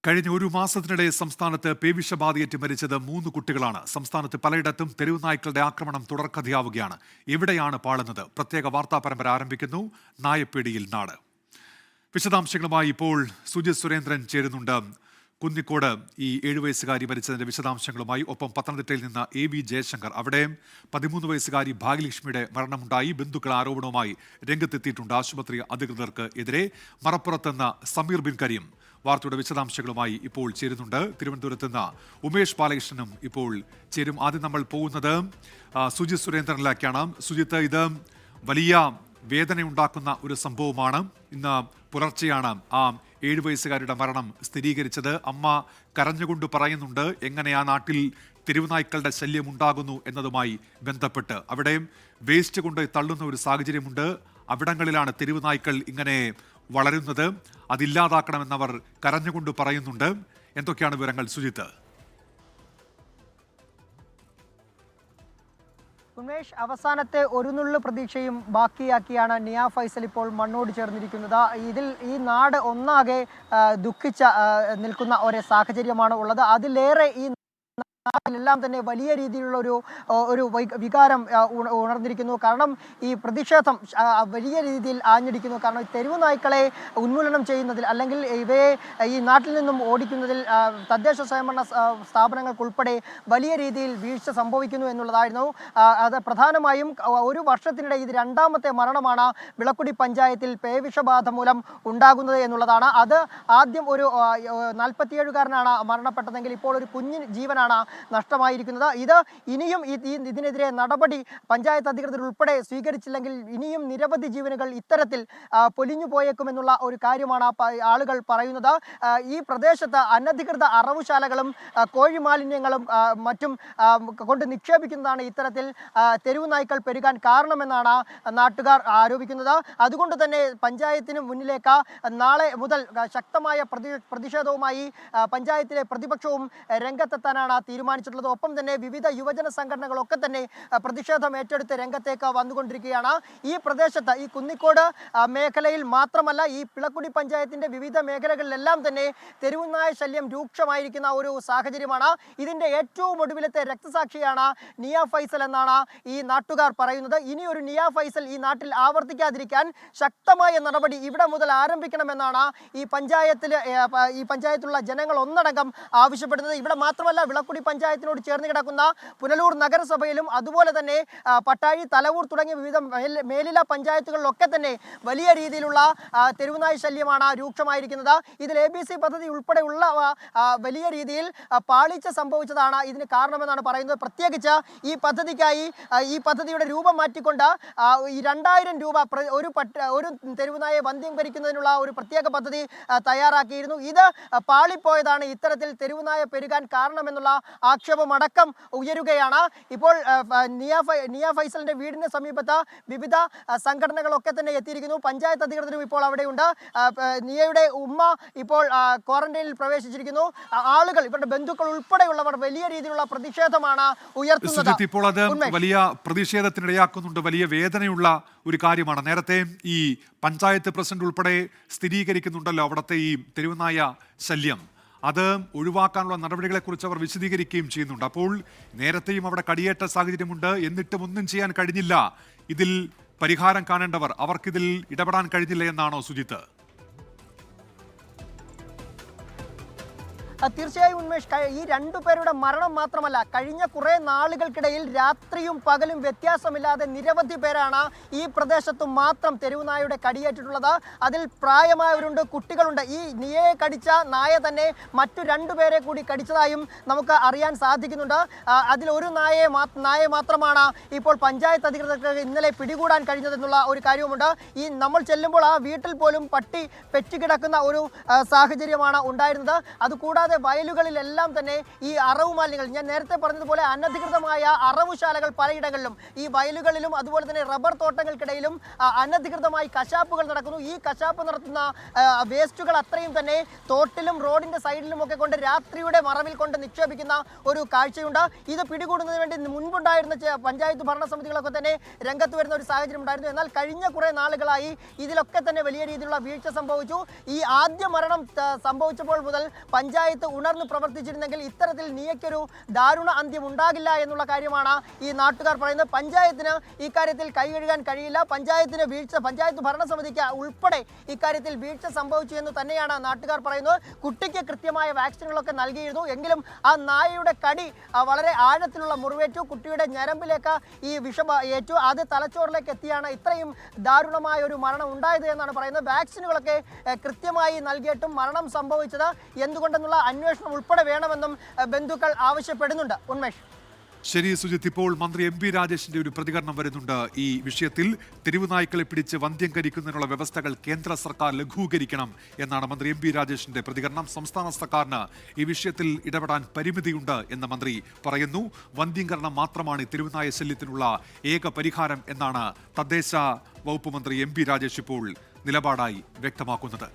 കഴിഞ്ഞ ഒരു മാസത്തിനിടെ സംസ്ഥാനത്ത് പേവിഷബാധയേറ്റ് മരിച്ചത് 3 കുട്ടികളാണ്. സംസ്ഥാനത്ത് പലയിടത്തും തെരുവ് നായ്ക്കളുടെ ആക്രമണം തുടർക്കഥയാവുകയാണ്. എവിടെയാണ് പാളുന്നത്? പ്രത്യേക വാർത്താ പരമ്പര ആരംഭിക്കുന്നു. നായപ്പേടിയിൽ നാട്. വിശദാംശങ്ങളുമായി ഇപ്പോൾ സുജിത് സുരേന്ദ്രൻ ചേരുന്നുണ്ട്. കുന്നിക്കോട് ഈ 7 വയസ്സുകാരി മരിച്ചതിന്റെ വിശദാംശങ്ങളുമായി. ഒപ്പം പത്തനംതിട്ടയിൽ നിന്ന് AV ജയശങ്കർ. അവിടെ 13 വയസ്സുകാരി ഭാഗ്യലക്ഷ്മിയുടെ മരണമുണ്ടായി. ബന്ധുക്കൾ ആരോപണവുമായി രംഗത്തെത്തിയിട്ടുണ്ട് ആശുപത്രി അധികൃതർക്ക് എതിരെ. മലപ്പുറത്തുനിന്ന് സമീർ ബിൻ കരീം വാർത്തയുടെ വിശദാംശങ്ങളുമായി ഇപ്പോൾ ചേരുന്നുണ്ട്. തിരുവനന്തപുരത്ത് നിന്ന് ഉമേഷ് ബാലകൃഷ്ണനും ഇപ്പോൾ ചേരും. ആദ്യം നമ്മൾ പോകുന്നത് സുജിത് സുരേന്ദ്രനിലേക്കാണ്. സുജിത്ത്, ഇത് വലിയ വേദനയുണ്ടാക്കുന്ന ഒരു സംഭവമാണ്. ഇന്ന് പുലർച്ചെയാണ് ആ 7 വയസ്സുകാരുടെ മരണം സ്ഥിരീകരിച്ചത്. അമ്മ കരഞ്ഞുകൊണ്ട് പറയുന്നുണ്ട് എങ്ങനെ ആ നാട്ടിൽ തെരുവുനായ്ക്കളുടെ ശല്യം ഉണ്ടാകുന്നു എന്നതുമായി ബന്ധപ്പെട്ട്. അവിടെ വേസ്റ്റ് കൊണ്ട് തള്ളുന്ന ഒരു സാഹചര്യമുണ്ട്. അവിടങ്ങളിലാണ് തെരുവുനായ്ക്കൾ ഇങ്ങനെ വളരുന്നത്. അതില്ലാതാക്കണമെന്നവർ കരഞ്ഞുകൊണ്ട് പറയുന്നുണ്ട്. എന്തൊക്കെയാണ് വിവരങ്ങൾ സുജിത്ത്? ഉമേഷ്, അവസാനത്തെ ഒരു നുള്ളു പ്രതീക്ഷയും ബാക്കിയാക്കിയാണ് നിയ ഫൈസൽ ഇപ്പോൾ മണ്ണോട് ചേർന്നിരിക്കുന്നത്. ഈ നാട് ഒന്നാകെ ദുഃഖിച്ച നിൽക്കുന്ന ഒരു സാഹചര്യമാണ് ഉള്ളത്. അതിലേറെ ഈ നാട്ടിലെല്ലാം തന്നെ വലിയ രീതിയിലുള്ള ഒരു വികാരം ഉണർന്നിരിക്കുന്നു. കാരണം ഈ പ്രതിഷേധം വലിയ രീതിയിൽ ആഞ്ഞടിക്കുന്നു. കാരണം തെരുവു നായ്ക്കളെ ഉന്മൂലനം ചെയ്യുന്നതിൽ അല്ലെങ്കിൽ ഇവയെ ഈ നാട്ടിൽ നിന്നും ഓടിക്കുന്നതിൽ തദ്ദേശ സ്വയംഭരണ സ്ഥാപനങ്ങൾക്കുൾപ്പെടെ വലിയ രീതിയിൽ വീഴ്ച സംഭവിക്കുന്നു എന്നുള്ളതായിരുന്നു. അത് പ്രധാനമായും ഒരു വർഷത്തിനിടെ ഇത് 2ാമത്തെ മരണമാണ് വിളക്കുടി പഞ്ചായത്തിൽ പേവിഷബാധ മൂലം ഉണ്ടാകുന്നത് എന്നുള്ളതാണ്. അത് ആദ്യം ഒരു 47കാരനാണ് മരണപ്പെട്ടതെങ്കിൽ ഇപ്പോൾ ഒരു കുഞ്ഞു ജീവനാണ് നഷ്ടമായിരിക്കുന്നത്. ഇത് ഇനിയും ഇതിനെതിരെ നടപടി പഞ്ചായത്ത് അധികൃതർ ഉൾപ്പെടെ സ്വീകരിച്ചില്ലെങ്കിൽ ഇനിയും നിരവധി ജീവനുകൾ ഇത്തരത്തിൽ പൊലിഞ്ഞു പോയേക്കുമെന്നുള്ള ഒരു കാര്യമാണ് ആളുകൾ പറയുന്നത്. ഈ പ്രദേശത്ത് അനധികൃത അറവുശാലകളും കോഴി മാലിന്യങ്ങളും മറ്റും കൊണ്ട് നിക്ഷേപിക്കുന്നതാണ് ഇത്തരത്തിൽ തെരുവു നായ്ക്കൾ പെരുകാൻ കാരണമെന്നാണ് നാട്ടുകാർ ആരോപിക്കുന്നത്. അതുകൊണ്ട് തന്നെ പഞ്ചായത്തിന് മുന്നിലേക്ക് നാളെ മുതൽ ശക്തമായ പ്രതിഷേധവുമായി പഞ്ചായത്തിലെ പ്രതിപക്ഷവും രംഗത്തെത്താനാണ് തീരുമാനിച്ചിട്ടുള്ളത്. ഒപ്പം തന്നെ വിവിധ യുവജന സംഘടനകളൊക്കെ തന്നെ പ്രതിഷേധം ഏറ്റെടുത്ത് രംഗത്തേക്ക് വന്നുകൊണ്ടിരിക്കുകയാണ്. ഈ പ്രദേശത്ത് ഈ കുന്നിക്കോട് മേഖലയിൽ മാത്രമല്ല, ഈ പിളക്കുടി പഞ്ചായത്തിന്റെ വിവിധ മേഖലകളിലെല്ലാം തന്നെ തെരുവുനായ ശല്യം രൂക്ഷമായിരിക്കുന്ന ഒരു സാഹചര്യമാണ്. ഇതിന്റെ ഏറ്റവും ഒടുവിലത്തെ രക്തസാക്ഷിയാണ് നിയ ഫൈസൽ എന്നാണ് ഈ നാട്ടുകാർ പറയുന്നത്. ഇനി ഒരു നിയ ഫൈസൽ ഈ നാട്ടിൽ ആവർത്തിക്കാതിരിക്കാൻ ശക്തമായ നടപടി ഇവിടെ മുതൽ ആരംഭിക്കണമെന്നാണ് ഈ പഞ്ചായത്തിലുള്ള ജനങ്ങൾ ഒന്നടങ്കം ആവശ്യപ്പെടുന്നത്. ഇവിടെ മാത്രമല്ല, വിളക്കുടി പഞ്ചായത്തിനോട് ചേർന്ന് കിടക്കുന്ന പുനലൂർ നഗരസഭയിലും അതുപോലെ തന്നെ പട്ടാഴി, തലവൂർ തുടങ്ങിയ വിവിധ മേലില പഞ്ചായത്തുകളിലൊക്കെ തന്നെ വലിയ രീതിയിലുള്ള തെരുവുനായ ശല്യമാണ് രൂക്ഷമായിരിക്കുന്നത്. ഇതിൽ ABC പദ്ധതി ഉൾപ്പെടെയുള്ള വലിയ രീതിയിൽ പാളിച്ച സംഭവിച്ചതാണ് ഇതിന് കാരണമെന്നാണ് പറയുന്നത്. പ്രത്യേകിച്ച് ഈ പദ്ധതിയുടെ രൂപം മാറ്റിക്കൊണ്ട് ഈ 2000 രൂപ ഒരു തെരുവുനായെ വന്ധ്യംകരിക്കുന്നതിനുള്ള ഒരു പ്രത്യേക പദ്ധതി തയ്യാറാക്കിയിരുന്നു. ഇത് പാളിപ്പോയതാണ് ഇത്തരത്തിൽ തെരുവുനായ പെരുകാൻ കാരണമെന്നുള്ള ആക്ഷേപമടക്കം ഉയരുകയാണ്. ഇപ്പോൾ നിയ ഫൈസലിന്റെ വീടിന് സമീപത്ത് വിവിധ സംഘടനകളൊക്കെ തന്നെ എത്തിയിരിക്കുന്നു. പഞ്ചായത്ത് അധികൃതരും ഇപ്പോൾ അവിടെയുണ്ട്. നിയയുടെ ഉമ്മ ഇപ്പോൾ ക്വാറന്റൈനിൽ പ്രവേശിച്ചിരിക്കുന്നു. ആളുകൾ, ഇവരുടെ ബന്ധുക്കൾ ഉൾപ്പെടെയുള്ളവർ വലിയ രീതിയിലുള്ള പ്രതിഷേധമാണ് ഉയർത്തുന്നത്. ഇപ്പോൾ അത് വലിയ പ്രതിഷേധത്തിനിടയാക്കുന്നുണ്ട്. വലിയ വേദനയുള്ള ഒരു കാര്യമാണ്. നേരത്തെ ഈ പഞ്ചായത്ത് പ്രസിഡന്റ് ഉൾപ്പെടെ സ്ഥിരീകരിക്കുന്നുണ്ടല്ലോ അവിടുത്തെ ഈ തെരുവുനായ ശല്യം. അത് ഒഴിവാക്കാനുള്ള നടപടികളെക്കുറിച്ച് അവർ വിശദീകരിക്കുകയും ചെയ്യുന്നുണ്ട്. അപ്പോൾ നേരത്തെയും അവിടെ കടിയേറ്റ സാഹചര്യമുണ്ട്, എന്നിട്ടും ഒന്നും ചെയ്യാൻ കഴിഞ്ഞില്ല. ഇതിൽ പരിഹാരം കാണേണ്ടവർ, അവർക്കിതിൽ ഇടപെടാൻ കഴിഞ്ഞില്ല എന്നാണോ സുജിത്ത്? തീർച്ചയായും ഉന്മേഷ്, ഈ 2 പേരുടെ മരണം മാത്രമല്ല, കഴിഞ്ഞ കുറേ നാളുകൾക്കിടയിൽ രാത്രിയും പകലും വ്യത്യാസമില്ലാതെ നിരവധി പേരാണ് ഈ പ്രദേശത്ത് മാത്രം തെരുവുനായയുടെ കടിയേറ്റിട്ടുള്ളത്. അതിൽ പ്രായമായവരുണ്ട്, കുട്ടികളുണ്ട്. ഈ നിയയെ കടിച്ച നായ തന്നെ മറ്റു 2 പേരെ കൂടി കടിച്ചതായും നമുക്ക് അറിയാൻ സാധിക്കുന്നുണ്ട്. അതിൽ ഒരു നായയെ മാത്രമാണ് ഇപ്പോൾ പഞ്ചായത്ത് അധികൃതർക്ക് ഇന്നലെ പിടികൂടാൻ കഴിഞ്ഞതെന്നുള്ള ഒരു കാര്യവുമുണ്ട്. ഈ നമ്മൾ ചെല്ലുമ്പോൾ ആ വീട്ടിൽ പോലും പട്ടി പെറ്റുകിടക്കുന്ന ഒരു സാഹചര്യമാണ് ഉണ്ടായിരുന്നത്. അതുകൂടാതെ കൂടാതെ വയലുകളിലെല്ലാം തന്നെ ഈ അറവ് മാലിന്യങ്ങൾ, ഞാൻ നേരത്തെ പറഞ്ഞതുപോലെ അനധികൃതമായ അറവുശാലകൾ പലയിടങ്ങളിലും, ഈ വയലുകളിലും അതുപോലെ തന്നെ റബ്ബർ തോട്ടങ്ങൾക്കിടയിലും അനധികൃതമായി കശാപ്പുകൾ നടക്കുന്നു. ഈ കശാപ്പ് നടത്തുന്ന വേസ്റ്റുകൾ അത്രയും തന്നെ തോട്ടിലും റോഡിന്റെ സൈഡിലും ഒക്കെ കൊണ്ട് രാത്രിയുടെ മറവിൽ കൊണ്ട് നിക്ഷേപിക്കുന്ന ഒരു കാഴ്ചയുണ്ട്. ഇത് പിടികൂടുന്നതിന് വേണ്ടി മുൻപുണ്ടായിരുന്ന പഞ്ചായത്ത് ഭരണസമിതികളൊക്കെ തന്നെ രംഗത്ത് വരുന്ന ഒരു സാഹചര്യം ഉണ്ടായിരുന്നു. എന്നാൽ കഴിഞ്ഞ കുറേ നാളുകളായി ഇതിലൊക്കെ തന്നെ വലിയ രീതിയിലുള്ള വീഴ്ച സംഭവിച്ചു. ഈ ആദ്യ മരണം സംഭവിച്ചപ്പോൾ മുതൽ പഞ്ചായത്ത് ഉണർന്ന് പ്രവർത്തിച്ചിരുന്നെങ്കിൽ ഇത്തരത്തിൽ നീയക്കൊരു ദാരുണ അന്ത്യം ഉണ്ടാകില്ല എന്നുള്ള കാര്യമാണ് ഈ നാട്ടുകാർ പറയുന്നത്. പഞ്ചായത്തിന് ഇക്കാര്യത്തിൽ കൈകഴുകാൻ കഴിയില്ല. പഞ്ചായത്തിന് വീഴ്ച, പഞ്ചായത്ത് ഭരണസമിതിക്ക് ഉൾപ്പെടെ ഇക്കാര്യത്തിൽ വീഴ്ച സംഭവിച്ചു എന്ന് തന്നെയാണ് നാട്ടുകാർ പറയുന്നത്. കുട്ടിക്ക് കൃത്യമായ വാക്സിനുകളൊക്കെ നൽകിയിരുന്നു. എങ്കിലും ആ നായയുടെ കടി വളരെ ആഴത്തിലുള്ള മുറിവേറ്റു. കുട്ടിയുടെ ഞരമ്പിലേക്ക് ഈ വിഷം ഏറ്റു. അത് തലച്ചോറിലേക്ക് എത്തിയാണ് ഇത്രയും ദാരുണമായ ഒരു മരണം ഉണ്ടായത് എന്നാണ് പറയുന്നത്. വാക്സിനുകളൊക്കെ കൃത്യമായി നൽകിയിട്ടും മരണം സംഭവിച്ചത് എന്തുകൊണ്ടെന്നുള്ള അന്വേഷണം ഉൾപ്പെടെ വേണമെന്നും ബന്ധുക്കൾ ആവശ്യപ്പെടുന്നുണ്ട്. ഉന്മേഷ്. ശരി സുജിത്ത്, ഇപ്പോൾ മന്ത്രി എം പി രാജേഷിന്റെ ഒരു പ്രതികരണം വരുന്നുണ്ട് ഈ വിഷയത്തിൽ. തെരുവ് നായ്ക്കളെ പിടിച്ച് വന്ധ്യംകരിക്കുന്നതിനുള്ള വ്യവസ്ഥകൾ കേന്ദ്ര സർക്കാർ ലഘൂകരിക്കണം എന്നാണ് മന്ത്രി എം പി രാജേഷിന്റെ പ്രതികരണം. സംസ്ഥാന സർക്കാരിന് ഈ വിഷയത്തിൽ ഇടപെടാൻ പരിമിതിയുണ്ട് എന്ന് മന്ത്രി പറയുന്നു. വന്ധ്യംകരണം മാത്രമാണ് ഈ തെരുവ് നായ ശല്യത്തിനുള്ള ഏക പരിഹാരം എന്നാണ് തദ്ദേശ വകുപ്പ് മന്ത്രി എം പി രാജേഷ് ഇപ്പോൾ നിലപാടായി വ്യക്തമാക്കുന്നത്.